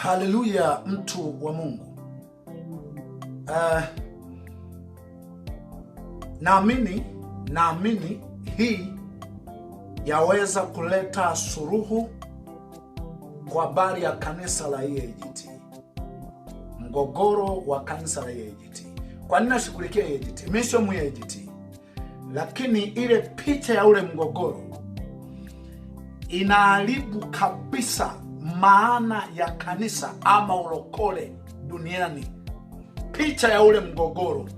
Haleluya, mtu wa Mungu. Naamini hii yaweza kuleta suluhu kwa habari ya kanisa la EAGT. Mgogoro wa kanisa la EAGT. Kwa nini nashughulikia EAGT? Mimi sio EAGT. Lakini ile picha ya ule mgogoro inaharibu kabisa maana ya kanisa ama ulokole duniani. Picha ya ule mgogoro.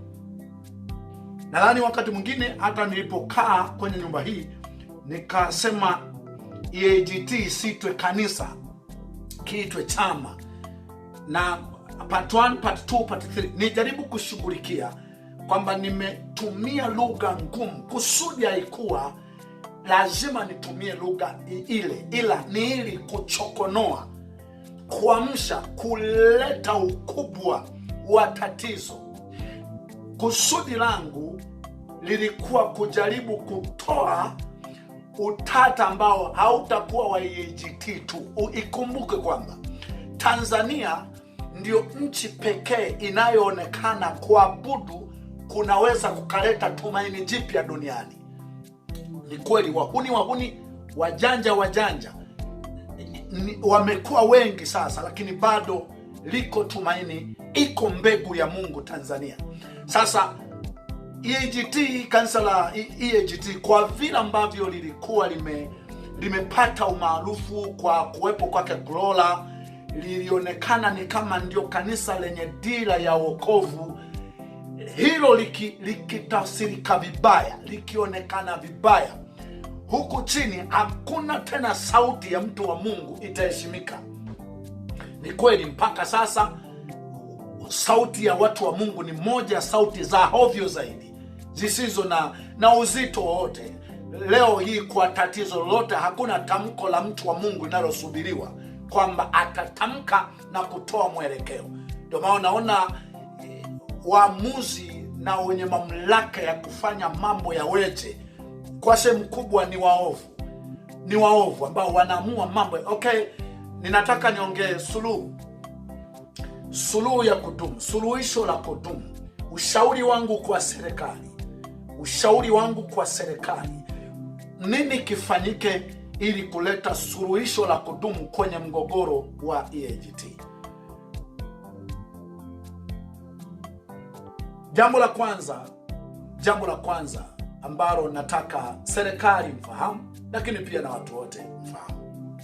Nadhani wakati mwingine hata nilipokaa kwenye nyumba hii nikasema EAGT isitwe kanisa, kiitwe chama. Na part 1, part 2, part 3 nijaribu kushughulikia kwamba nimetumia lugha ngumu. Kusudi haikuwa lazima nitumie lugha ile, ila ni ili kuchokonoa, kuamsha, kuleta ukubwa wa tatizo. Kusudi langu lilikuwa kujaribu kutoa utata ambao hautakuwa wa EAGT tu. Ikumbuke kwamba Tanzania ndio nchi pekee inayoonekana kuabudu kunaweza kukaleta tumaini jipya duniani. Ni kweli wahuni wajanja wamekuwa wengi sasa, lakini bado liko tumaini, iko mbegu ya Mungu Tanzania. Sasa EAGT, kanisa la EAGT, kwa vile ambavyo lilikuwa limepata umaarufu kwa kuwepo kwake Glola, lilionekana ni kama ndio kanisa lenye dira ya wokovu. Hilo likitafsirika vibaya, likionekana vibaya, huku chini hakuna tena sauti ya mtu wa Mungu itaheshimika. Ni kweli mpaka sasa sauti ya watu wa Mungu ni moja ya sauti za hovyo zaidi, zisizo na uzito wowote. Leo hii kwa tatizo lolote hakuna tamko la mtu wa Mungu linalosubiriwa kwamba atatamka na kutoa mwelekeo. Ndio maana naona waamuzi na wenye mamlaka ya kufanya mambo ya weje kwa sehemu kubwa ni waovu ambao wanaamua mambo. Okay, ninataka niongee suluhu ya kudumu, suluhisho la kudumu. Ushauri wangu kwa serikali, nini kifanyike ili kuleta suluhisho la kudumu kwenye mgogoro wa EAGT? Jambo la kwanza ambalo nataka serikali mfahamu, lakini pia na watu wote mfahamu,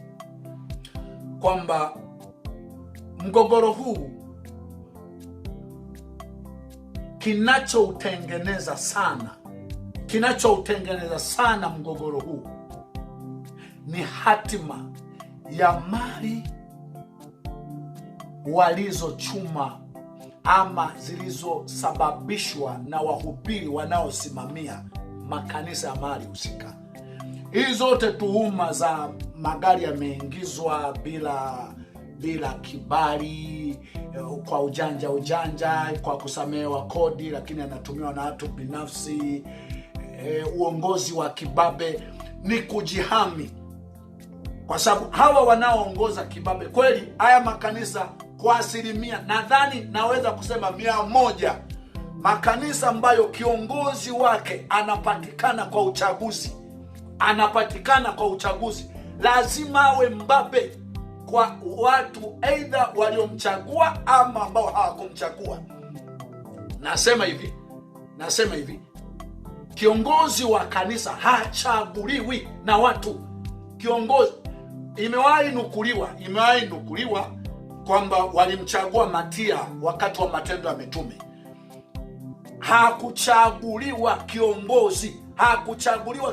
kwamba mgogoro huu kinachoutengeneza sana mgogoro huu ni hatima ya mali walizochuma ama zilizosababishwa na wahubiri wanaosimamia makanisa ya mali husika. Hizi zote tuhuma za magari yameingizwa bila kibali, kwa ujanja, kwa kusamehewa kodi, lakini anatumiwa na watu binafsi, uongozi wa kibabe, ni kujihami. Kwa sababu hawa wanaoongoza kibabe, kweli haya makanisa kwa asilimia, nadhani naweza kusema 100, makanisa ambayo kiongozi wake anapatikana kwa uchaguzi, lazima awe mbabe kwa watu aidha waliomchagua ama ambao hawakumchagua. Nasema hivi, kiongozi wa kanisa hachaguliwi na watu. Kiongozi, imewahi nukuliwa kwamba walimchagua Matia wakati wa Matendo ya Mitume. Hakuchaguliwa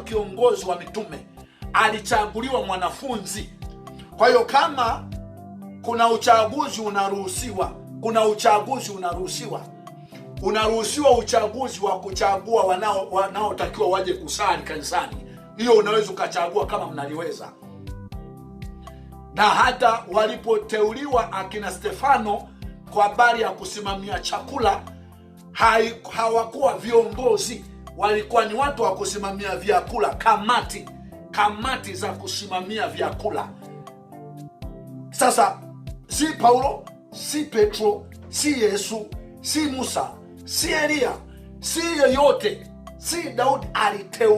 kiongozi wa mitume, alichaguliwa mwanafunzi. Kwa hiyo kama kuna uchaguzi unaruhusiwa uchaguzi wa kuchagua wanaotakiwa waje kusali kanisani. Hiyo unaweza ukachagua kama mnaliweza. Na hata walipoteuliwa akina Stefano kwa habari ya kusimamia chakula, hawakuwa viongozi, walikuwa ni watu wa kusimamia vyakula, kamati za kusimamia vyakula. Sasa si Paulo, si Petro, si Yesu, si Musa, si Elia, si yeyote, si Daudi.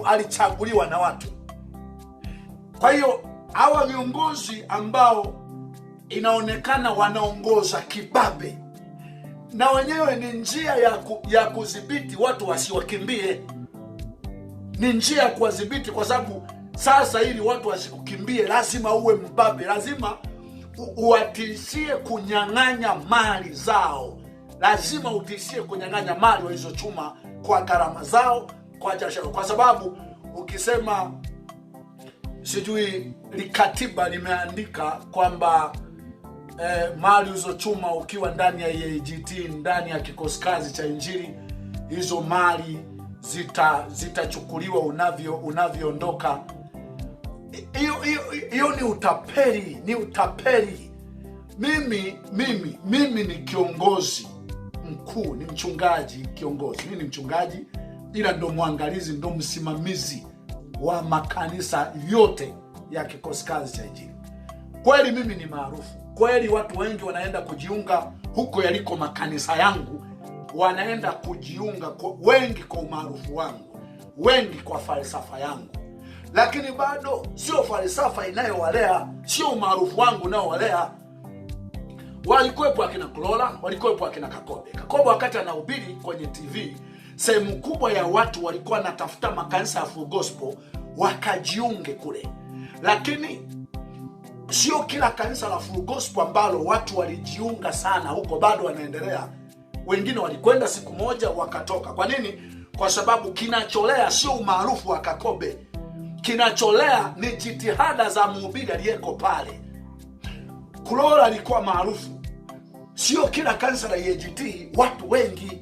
Alichaguliwa na watu. Kwa hiyo hawa viongozi ambao inaonekana wanaongoza kibabe, na wenyewe ni njia ya kudhibiti watu wasiwakimbie. Ni njia ya kuwadhibiti, kwa sababu sasa ili watu wasikukimbie lazima uwe mbabe, lazima uwatishie kunyang'anya mali zao, lazima utishie kunyang'anya mali walizochuma kwa gharama zao, kwa jasho. Kwa sababu ukisema sijui likatiba limeandika kwamba mali ulizochuma ukiwa ndani ya EAGT, ndani ya kikosi kazi cha Injili, hizo mali zitachukuliwa unavyoondoka. Hiyo ni utapeli, ni utapeli. Mimi ni kiongozi mkuu, ni mchungaji kiongozi. Mimi ni mchungaji, ila ndo mwangalizi, ndo msimamizi wa makanisa yote ya kikosi kazi cha Injili. Kweli mimi ni maarufu. Kweli watu wengi wanaenda kujiunga huko yaliko makanisa yangu, wanaenda kujiunga wengi kwa umaarufu wangu, wengi kwa falsafa yangu. Lakini bado sio falsafa inayowalea, sio umaarufu wangu unaowalea. Walikuwepo akina Kulola, walikuwepo akina Kakobe. Kakobe wakati anahubiri kwenye TV, sehemu kubwa ya watu walikuwa natafuta makanisa ya full gospel wakajiunge kule. Lakini sio kila kanisa la full gospel ambalo watu walijiunga sana huko bado wanaendelea. Wengine walikwenda siku moja wakatoka. Kwa nini? Kwa sababu kinacholea sio umaarufu wa Kakobe. Kinacholea ni jitihada za mhubiri aliyeko pale. Kulola alikuwa maarufu. Sio kila kanisa la EAGT watu wengi.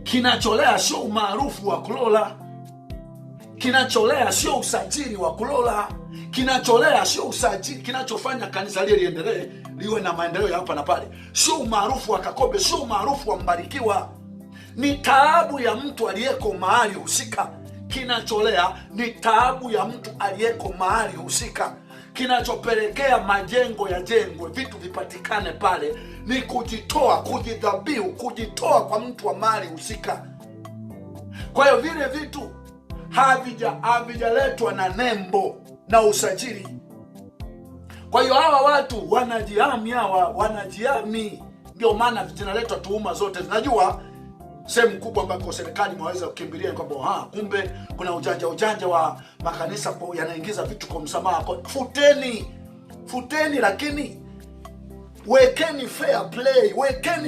Kinacholea sio umaarufu wa Kulola. Kinacholea sio usajili wa Kulola. Kinacholea sio usajili, kinachofanya kanisa lile liendelee, liwe na maendeleo ya hapa na pale, sio umaarufu wa Kakobe, sio umaarufu wa Mbarikiwa. Ni taabu ya mtu aliyeko mahali husika. Kinacholea ni taabu ya mtu aliyeko mahali husika. Kinachopelekea majengo yajengwe, vitu vipatikane pale, ni kujitoa, kujidhabihu, kujitoa kwa mtu wa mahali husika. Kwa hiyo vile vitu havijaletwa na nembo na usajili. Kwa hiyo hawa watu wanajiami, ndio maana zinaletwa tuhuma zote. Tunajua sehemu kubwa ambako serikali mwaweza kukimbilia kwamba kumbe kuna ujanja wa makanisa yanaingiza vitu kwa msamaha. Futeni, lakini wekeni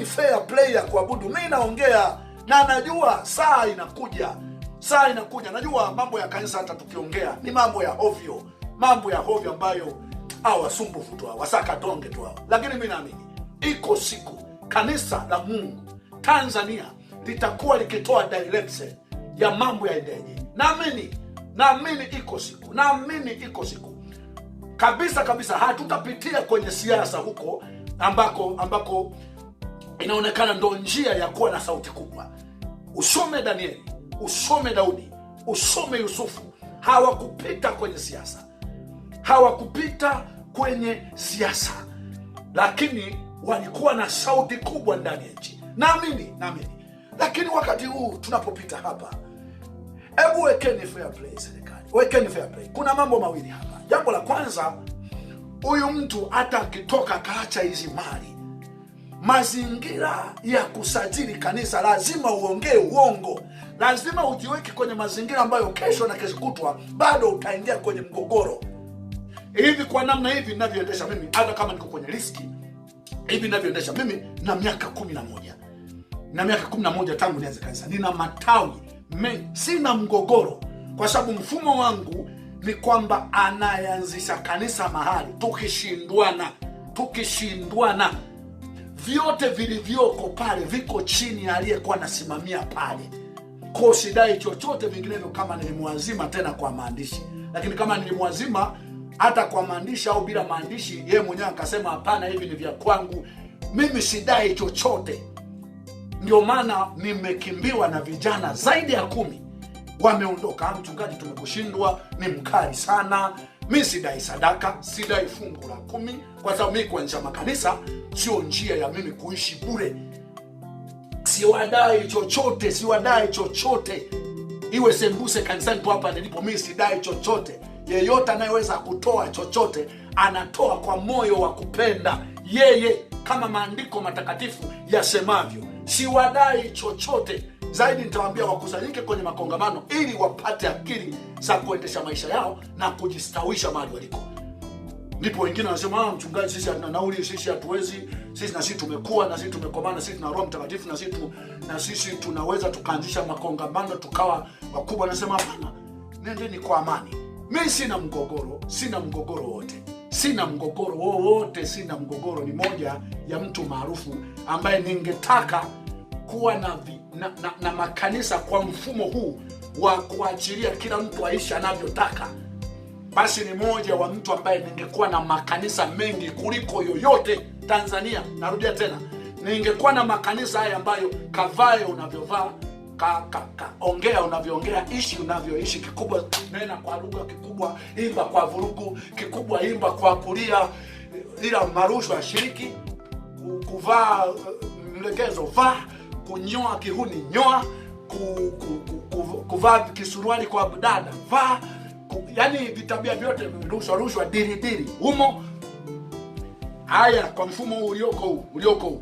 fair play ya kuabudu. Mimi naongea na najua saa inakuja. Najua mambo ya kanisa hata tukiongea ni mambo ya ovyo ambayo wasumbufu tu, wasaka tonge tu. Lakini mimi naamini iko siku kanisa la Mungu Tanzania litakuwa likitoa direction ya mambo yaendeje. Naamini iko siku kabisa. Hatutapitia kwenye siasa huko ambako inaonekana ndo njia ya kuwa na sauti kubwa. Usome Danieli, usome Daudi, usome Yusufu. Hawakupita kwenye siasa, lakini walikuwa na sauti kubwa ndani ya nchi. Naamini. Lakini wakati huu tunapopita hapa, hebu wekeni fair play serikali. Wekeni fair play. Kuna mambo mawili hapa. Jambo la kwanza, huyu mtu hata akitoka kaacha hizi mali, mazingira ya kusajili kanisa lazima uongee uongo. Lazima ujiweke kwenye mazingira ambayo kesho na kesho kutwa bado utaingia kwenye mgogoro. Hivi kwa namna hivi ninavyoendesha mimi, hata kama niko kwenye riski, hivi ninavyoendesha mimi na miaka 11. Na miaka 11 tangu nianze kanisa. Nina matawi, sina mgogoro, kwa sababu mfumo wangu ni kwamba anayeanzisha kanisa mahali tukishindwana vyote vilivyoko pale viko chini ya aliyekuwa anasimamia pale. Kwa sidai chochote vinginevyo kama nilimwazima tena kwa maandishi. Lakini kama nilimwazima hata kwa maandishi au bila maandishi, yeye mwenyewe akasema hapana, hivi ni vya kwangu, mimi sidai chochote. Ndio maana nimekimbiwa na vijana zaidi ya 10 wameondoka. Mchungaji, tumekushindwa, ni mkali sana. Mimi sidai sadaka, sidai fungu la 10, kwa sababu mimi kuanzisha makanisa sio njia ya mimi kuishi bure. Siwadai chochote. Iwe sembuse kanisani tu hapa nilipo, mimi sidai chochote. Yeyote anayeweza kutoa chochote anatoa kwa moyo wa kupenda yeye, kama maandiko matakatifu yasemavyo. Siwadai chochote. Zaidi nitawaambia wakusanyike kwenye makongamano ili wapate akili za kuendesha maisha yao na kujistawisha mahali waliko. Ndipo wengine wanasema mchungaji, sisi hatuna nauli, sisi hatuwezi, sisi tumekuwa, na sisi tumekomana, sisi tuna Roho Mtakatifu, na sisi tunaweza tukaanzisha makongamano tukawa wakubwa. Nasema hapana, nendeni kwa amani. Mimi sina mgogoro wowote. Sina mgogoro. Ni moja ya mtu maarufu ambaye ningetaka kuwa na makanisa kwa mfumo huu wa kuachilia kila mtu aishi anavyotaka. Basi ni moja wa mtu ambaye ningekuwa na makanisa mengi kuliko yoyote Tanzania. Narudia tena, ningekuwa na makanisa haya ambayo kavae unavyovaa, ongea unavyoongea, ishi unavyoishi. Kikubwa nena kwa lugha, kikubwa imba kwa vurugu, kikubwa imba kwa kulia, ila marusho ashiriki, kuvaa mlegezo vaa, kunyoa kihuni nyoa, kuvaa kisuruali kwa dada vaa, yani vitabia vyote rushwa diri humo. Haya, kwa mfumo ulioko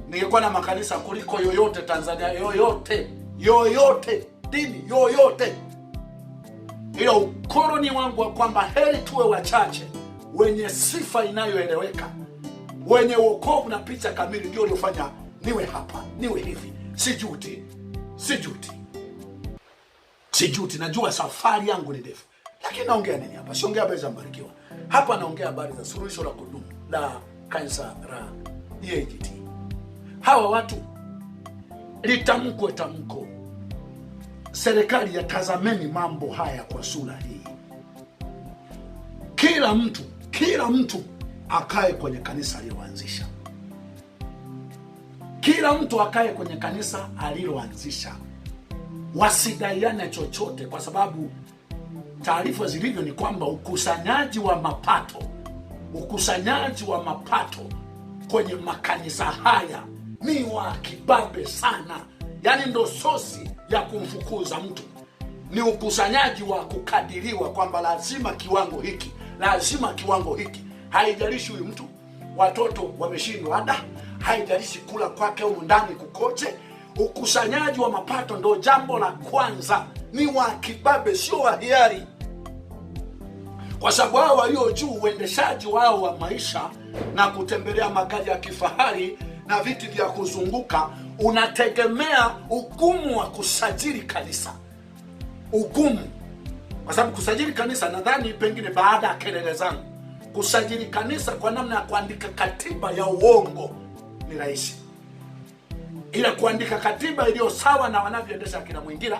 ningekuwa na makanisa kuliko yoyote Tanzania, yoyote dini yoyote. Ila ukoloni wangu wa kwamba heri tuwe wachache wenye sifa inayoeleweka, wenye wokovu na picha kamili, ndio uliofanya niwe hapa, niwe hivi. Sijuti. Najua safari yangu ni ndefu. Lakini naongea nini hapa? Siongea habari za Mbarikiwa. Hapa naongea habari za suluhisho la kudumu la kanisa la EAGT. Hawa watu tamko. Serikali yatazameni mambo haya kwa sura hii. Kila mtu akae kwenye kanisa aliloanzisha. Kila mtu akae kwenye kanisa aliloanzisha. Wasidaiane chochote, kwa sababu taarifa zilivyo ni kwamba ukusanyaji wa mapato kwenye makanisa haya ni wa kibabe sana. Yaani ndo sosi ya kumfukuza mtu. Ni ukusanyaji wa kukadiriwa kwamba lazima kiwango hiki. Haijalishi huyu mtu watoto wameshindwa ada, haijalishi kula kwake au ndani kukoje. Ukusanyaji wa mapato ndo jambo la kwanza. Ni wa kibabe, sio wa hiari. Kwa sababu hao walio juu, uendeshaji wao wa maisha na kutembelea magari ya kifahari na viti vya kuzunguka unategemea ugumu wa kusajili kanisa. Ugumu. Kwa sababu kusajili kanisa, nadhani pengine baada ya kelele zangu, kusajili kanisa kwa namna ya kuandika katiba ya uongo ni rahisi. Ila kuandika katiba iliyo sawa na wanavyoendesha akina Mwingira,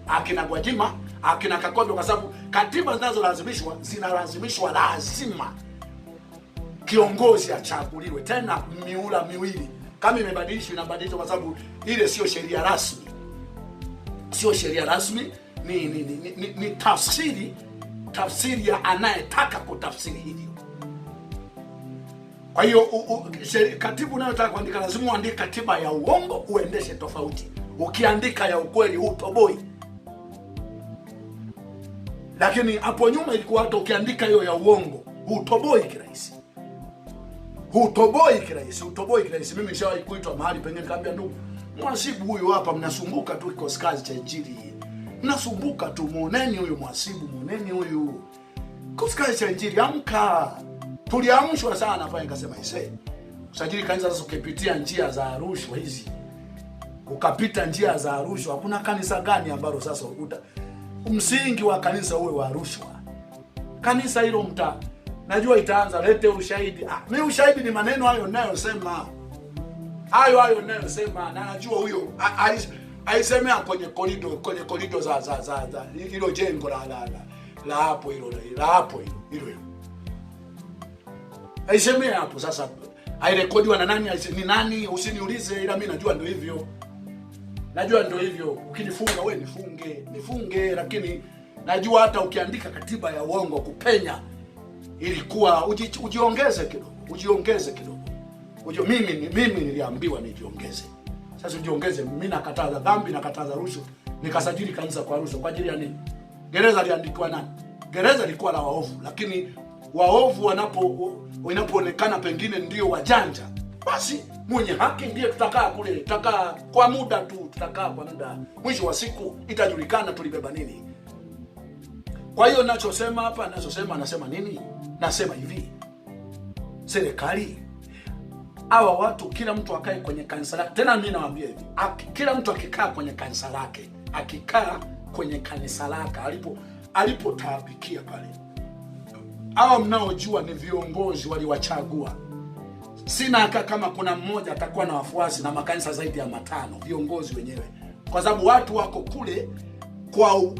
akina Gwajima, akina Kakondo, kwa sababu katiba zinalazimishwa lazima kiongozi achaguliwe, tena miula miwili. Kama imebadilishwa inabadilishwa, kwa sababu ile sio sheria rasmi. Ni tafsiri ya anayetaka kutafsiri hivyo. Kwa hiyo katibu unayotaka kuandika lazima uandike katiba ya uongo, uendeshe tofauti. Ukiandika ya ukweli hutoboi. Lakini hapo nyuma ilikuwa hata ukiandika hiyo ya uongo hutoboi kirahisi. Mimi nishawahi kuitwa mahali pengine, nikamwambia ndugu mwasibu huyu hapa, mnasumbuka tu kikosi kazi cha Injili. Mnasumbuka tu, muoneni huyu mwasibu, muoneni huyu kikosi kazi cha Injili, amka. Tuliamshwa sana hapa. Nikasema usajili kanisa sasa, ukipitia njia za rushwa hizi, ukapita njia za rushwa, hakuna kanisa gani ambalo sasa msingi wa kanisa uwe wa rushwa. Kanisa hilo najua itaanza lete ushahidi. Mimi ushahidi ni maneno hayo ninayosema. Hayo ninayosema, na najua huyo aisemea kwenye korido za hilo jengo la hapo hilo. Aisemea hapo sasa. Airekodiwa na nani? Ni nani? Usiniulize, ila mimi najua ndio hivyo. Ukinifunga wewe nifunge, lakini Najua hata ukiandika katiba ya uongo kupenya ilikuwa ujiongeze kidogo. Mimi niliambiwa nijiongeze. Sasa ujiongeze, mimi nakataza dhambi, nakataza rushwa, nikasajili kanisa kwa rushwa. Kwa ajili ya nini? Gereza liandikwa nani? Gereza lilikuwa la waovu, lakini waovu inapoonekana pengine ndio wajanja, basi mwenye haki ndiye tutakaa kule, tutakaa kwa muda tu, tutakaa kwa muda. Mwisho wa siku itajulikana tulibeba nini. Kwa hiyo nasema nini? Nasema hivi, serikali, hawa watu, kila mtu akae kwenye kanisa lake. Tena mimi nawaambia hivi, kila mtu akikaa kwenye kanisa lake, alipotaabikia pale, hawa mnaojua ni viongozi waliwachagua. Sina haka kama kuna mmoja atakuwa na wafuasi na makanisa zaidi ya 5, viongozi wenyewe. Kwa sababu watu wako kule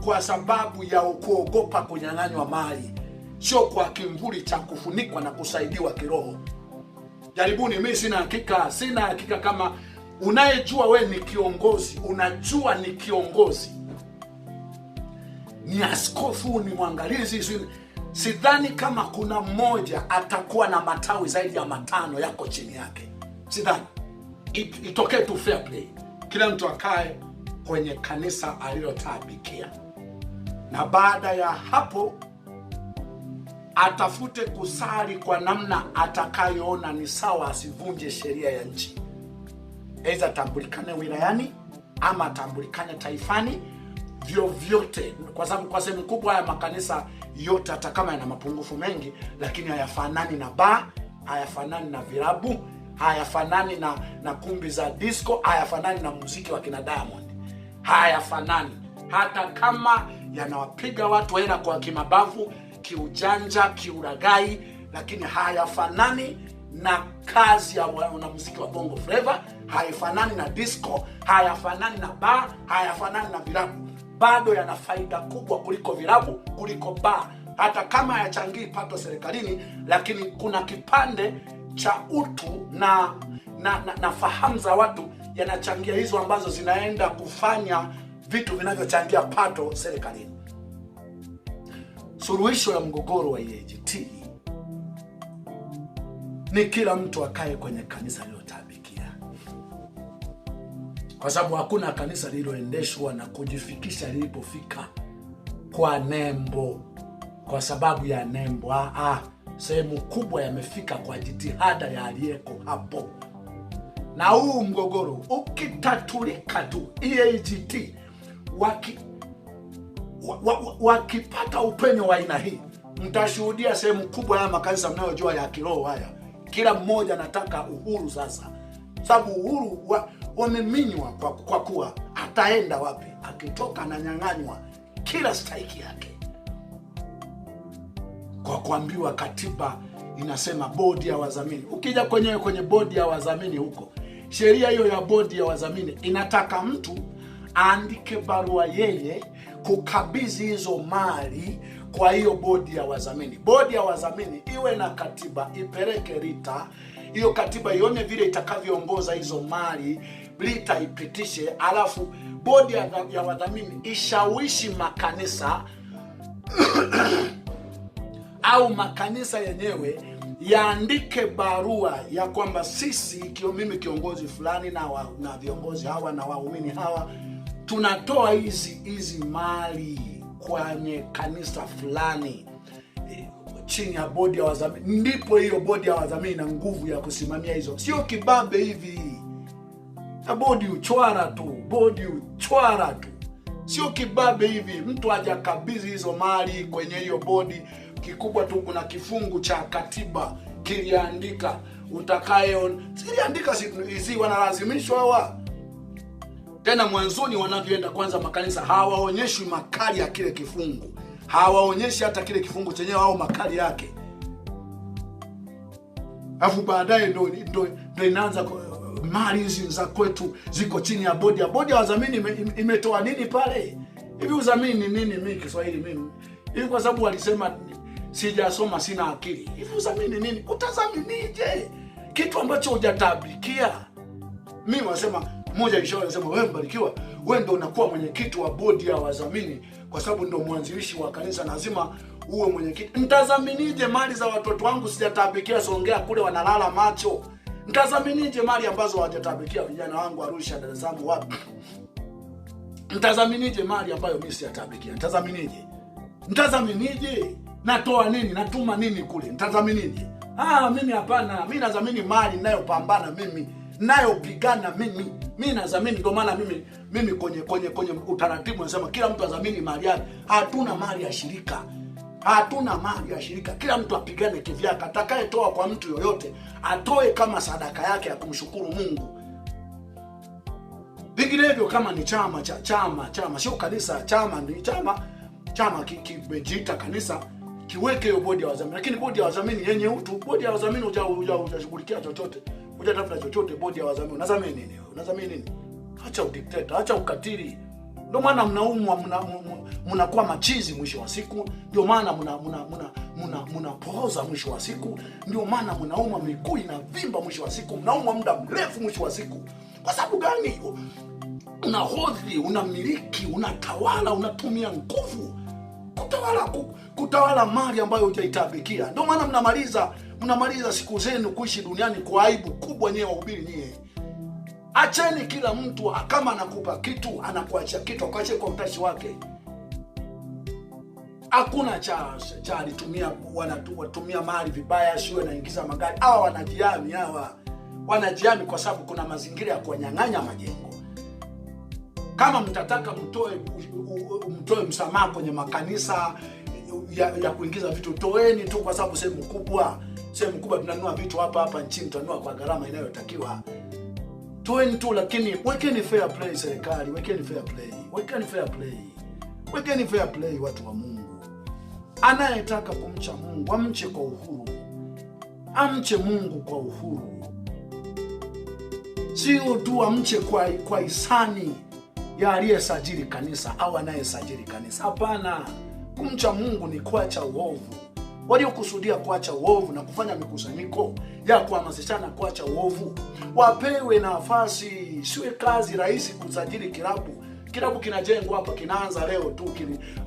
kwa sababu ya kuogopa kunyang'anywa mali, sio kwa kimvuli cha kufunikwa na kusaidiwa kiroho. Jaribuni, mimi sina hakika kama unayejua we ni kiongozi, unajua ni kiongozi, ni askofu, ni mwangalizi, sidhani kama kuna mmoja atakuwa na matawi zaidi ya 5 yako chini yake. Sidhani. Itokee tu fair play. Kila mtu akae kwenye kanisa alilotabikia. Na baada ya hapo atafute kusali kwa namna atakayoona ni sawa, asivunje sheria ya nchi. Aidha tambulikane wilayani ama atambulikane taifani, vyovyote. Kwa sababu kwa sehemu kubwa ya makanisa yote, hata kama yana mapungufu mengi, lakini hayafanani na bar, hayafanani na vilabu, hayafanani na kumbi za disco, hayafanani na muziki wa kina Diamond. Hayafanani. Hata kama yanawapiga watu hela kwa kimabavu, kiujanja, kiuragai, lakini hayafanani na kazi ya muziki wa bongo flava, hayafanani na disco, hayafanani na bar, hayafanani na vilabu. Bado yana faida kubwa kuliko vilabu, kuliko bar. Hata kama hayachangii pato serikalini, lakini kuna kipande cha utu na fahamu za watu yanachangia hizo, ambazo zinaenda kufanya vitu vinavyochangia pato serikalini. Suluhisho ya mgogoro wa EAGT ni kila mtu akae kwenye kanisa lilotabikia, kwa sababu hakuna kanisa lililoendeshwa na kujifikisha lilipofika kwa nembo, kwa sababu ya nembo. Sehemu kubwa yamefika kwa jitihada ya aliyeko hapo. Na huu mgogoro ukitatulika tu, EAGT wakipata upenyo wa aina hii, mtashuhudia sehemu kubwa ya makanisa mnayojua ya kiroho haya, kila mmoja anataka uhuru sasa. Sababu uhuru wameminywa kwa kuwa ataenda wapi? Akitoka ananyang'anywa kila stahiki yake, kwa kuambiwa katiba inasema bodi ya wadhamini. Ukija kwenye bodi ya wadhamini huko, sheria hiyo ya bodi ya wadhamini inataka mtu aandike barua yeye kukabidhi hizo mali kwa hiyo bodi ya wadhamini. Bodi ya wadhamini iwe na katiba, ipeleke RITA, hiyo katiba ione vile itakavyoongoza hizo mali, RITA ipitishe, alafu bodi ya wadhamini ishawishi makanisa au makanisa yenyewe yaandike barua ya kwamba sisi, mimi kiongozi fulani na viongozi hawa na waumini hawa, tunatoa hizi mali kwenye kanisa fulani chini ya bodi ya wadhamini. Ndipo hiyo bodi ya wadhamini na nguvu ya kusimamia hizo. Sio kibabe hivi. Na bodi uchwara tu. Sio kibabe hivi. Mtu hajakabidhi hizo mali kwenye hiyo bodi. Kikubwa tu kuna kifungu cha katiba kiliandika siliandika, hizi wanalazimishwa hawa. Tena mwanzoni wanavyoenda kwanza makanisa hawaonyeshi makali ya kile kifungu. Hawaonyeshi hata kile kifungu chenyewe au makali yake. Alafu baadaye ndo inaanza mali hizi za kwetu ziko chini ya bodi ya wadhamini. Imetoa nini pale? Hivi udhamini nini? Mimi Kiswahili mimi. Hivi kwa sababu walisema sijasoma, sina akili. Hivi udhamini nini? Utadhaminije kitu ambacho hujatabikia? Mimi wasema Mmoja alishauri anasema, wewe Mbarikiwa, wewe ndio unakuwa mwenyekiti wa bodi ya wadhamini kwa sababu ndio mwanzilishi wa kanisa, lazima uwe mwenyekiti. Nitazaminije mali za watoto wangu sijatabikia Songea kule wanalala macho? Nitazaminije mali ambazo hawajatabikia vijana wangu Arusha, Dar es Salaam, wapi? Nitazaminije mali ambayo mimi sijatabikia? Nitazaminije? Natoa nini? Natuma nini kule? Nitazaminije? Mimi hapana. Mimi nazamini mali ninayopambana mimi, ninayopigana mimi. Mimi nazamini, ndio maana mimi kwenye utaratibu nasema kila mtu azamini mali yake. Hatuna mali ya shirika. Kila mtu apigane kivyake. Atakayetoa kwa mtu yoyote atoe kama sadaka yake ya kumshukuru Mungu. Vinginevyo kama ni chama sio kanisa, chama ni chama kimejiita kanisa, kiweke hiyo bodi ya wadhamini. Lakini bodi ya wadhamini yenye utu, bodi ya wadhamini hujashughulikia chochote, hujatafuta chochote. Bodi ya wadhamini unadhamini nini? Acha udikteta, acha ukatili. Ndio maana mnakuwa machizi mwisho wa siku. Ndio maana mnapoza mwisho wa siku. Ndio maana mnauma miguu na vimba mwisho wa siku. Mnauma muda mrefu mwisho wa siku. Kwa sababu gani? Unahodhi, unamiliki, unatawala, unatumia nguvu kutawala mali ambayo hujaitabikia. Ndio maana mnamaliza siku zenu kuishi duniani kwa aibu kubwa. Nyewe wahubiri nyie, acheni kila mtu kama anakupa kitu, anakuacha kitu, akaache kwa utashi wake. Hakuna cha alitumia, wanatumia mali vibaya, sio naingiza magari. Wanajiami kwa sababu kuna mazingira ya kunyang'anya majengo. Kama mtataka mtoe msamaha kwenye makanisa ya kuingiza vitu, toeni tu, kwa sababu sehemu kubwa tunanunua vitu hapa nchini, tunanunua kwa gharama inayotakiwa. Toeni tu, lakini wekeni fair play serikali, wekeni fair play watu wa Mungu. Anayetaka kumcha Mungu amche kwa uhuru. Amche Mungu kwa uhuru. Sio tu amche kwa hisani ya aliyesajili kanisa au anayesajili kanisa. Hapana. Kumcha Mungu ni kuacha uovu. Waliokusudia kuacha uovu na kufanya mikusanyiko ya kuhamasishana kuacha uovu wapewe nafasi. Siwe kazi rahisi kusajili kilabu. Kilabu kinajengwa hapa, kinaanza leo tu,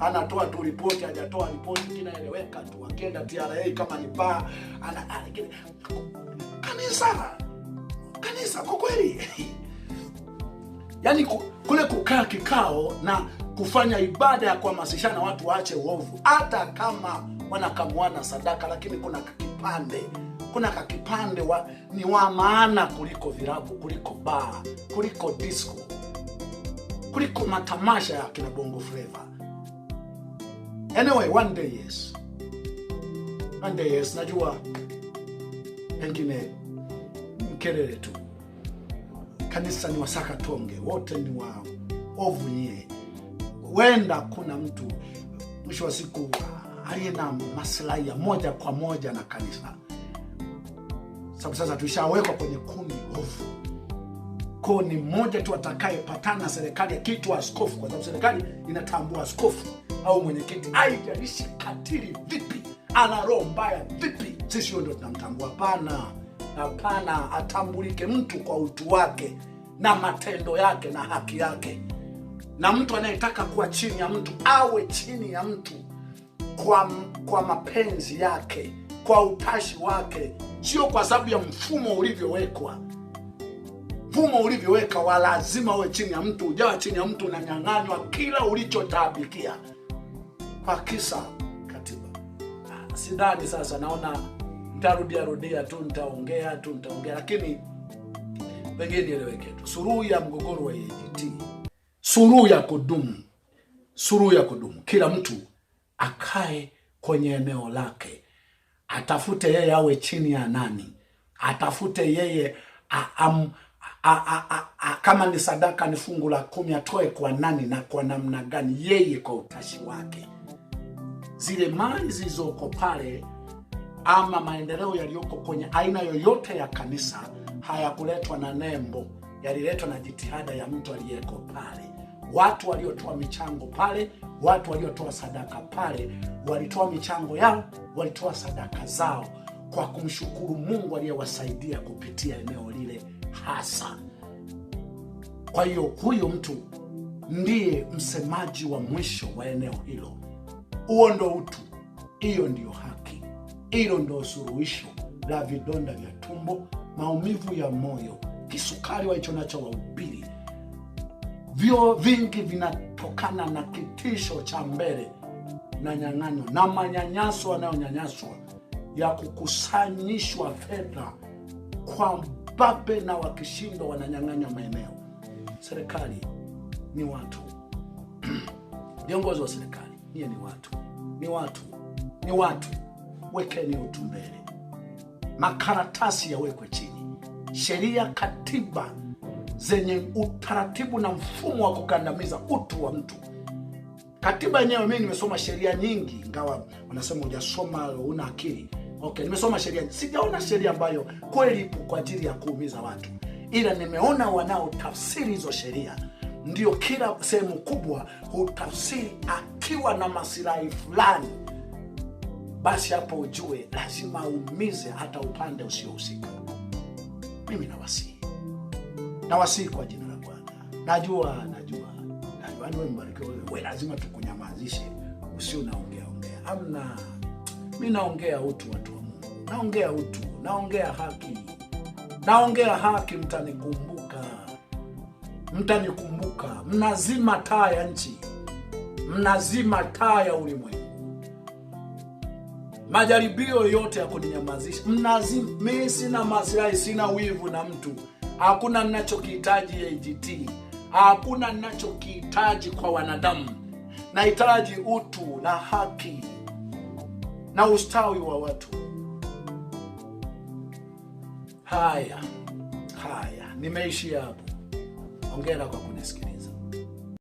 anatoa tu ripoti, hajatoa ripoti, kinaeleweka tu, akienda TRA kama ni paa kanisa kwa kweli. Yaani kule kukaa kikao na kufanya ibada ya kuhamasishana watu waache uovu, hata kama wanakamuana sadaka, lakini kuna kakipande ni wa maana kuliko virabu, kuliko bar, kuliko disco, kuliko matamasha ya kina Bongo Flava. Anyway, one day yes, najua pengine mkelele tu. Kanisa ni wasaka tonge, wote ni wa ovu nyie. Wenda kuna mtu mwisho wa siku aliyena maslahi ya moja kwa moja na kanisa. Sababu sasa tushawekwa kwenye kundi ovu. Kwa ni mmoja tu atakayepatana serikali ya kitu askofu, kwa sababu serikali inatambua askofu au mwenyekiti, haijalishi katili vipi, ana roho mbaya vipi, sisi ndio tunamtambua. Hapana, atambulike mtu kwa utu wake na matendo yake na haki yake. Na mtu anayetaka kuwa chini ya mtu awe chini ya mtu kwa mapenzi yake, kwa utashi wake, sio kwa sababu ya mfumo ulivyowekwa. Mfumo ulivyoweka wa lazima uwe chini ya mtu. Ujawa chini ya mtu unanyang'anywa kila ulichotabikia kwa kisa katiba. Sidhani sasa, naona nitarudia tu, nitaongea, lakini pengine nieleweke tu. Suluhu ya mgogoro wa EAGT, suluhu ya kudumu, kila mtu akae kwenye eneo lake. Atafute yeye awe chini ya nani, atafute yeye kama ni sadaka, ni fungu la 10, atoe kwa nani na kwa namna gani, yeye kwa utashi wake. Zile mali zilizoko pale ama maendeleo yaliyoko kwenye aina yoyote ya kanisa hayakuletwa na nembo, yaliletwa na jitihada ya mtu aliyeko pale. Watu waliotoa michango pale, watu waliotoa sadaka pale, walitoa michango yao, walitoa sadaka zao kwa kumshukuru Mungu aliyewasaidia kupitia eneo lile hasa. Kwa hiyo huyo mtu ndiye msemaji wa mwisho wa eneo hilo. Huo ndo utu, hiyo ndiyo haki, hilo ndo suluhisho la vidonda vya tumbo, maumivu ya moyo, kisukari walichonacho wahubiri. Vyo vingi vinatokana na kitisho cha mbele na nyang'anyo na manyanyaso wanayonyanyaswa ya kukusanyishwa fedha kwa mbabe, na wakishindwa wananyang'anywa maeneo. Serikali ni watu. Viongozi wa serikali ni watu. Wekeni utu mbele. Makaratasi yawekwe chini. Sheria, katiba zenye utaratibu na mfumo wa kukandamiza utu wa mtu. Katiba yenyewe, mimi nimesoma sheria nyingi, ingawa wanasema hujasoma una akili. Okay, nimesoma sheria. Sijaona sheria ambayo kweli ipo kwa ajili ya kuumiza watu. Ila nimeona wanaotafsiri hizo sheria ndio kila sehemu kubwa hutafsiri akiwa na maslahi fulani. Basi hapo ujue lazima uumize hata upande usiohusika. Mimi nawasihi kwa jina la Bwana. Najua wewe mbarikiwe, wewe lazima tukunyamazishe, usio naongea. Hamna. Mimi naongea utu, watu wa Mungu. Naongea utu, naongea haki. Naongea haki, mtanikumbuka. Mnazima taa ya nchi. Mnazima taa ya ulimwengu. Majaribio yote ya kuninyamazisha mnazima. Mimi sina maslahi, sina wivu na mtu. Hakuna ninachokihitaji AGT. Hakuna ninachokihitaji kwa wanadamu. Nahitaji utu na haki na ustawi wa watu. Haya, nimeishia hapo. Hongera kwa kunisikiliza.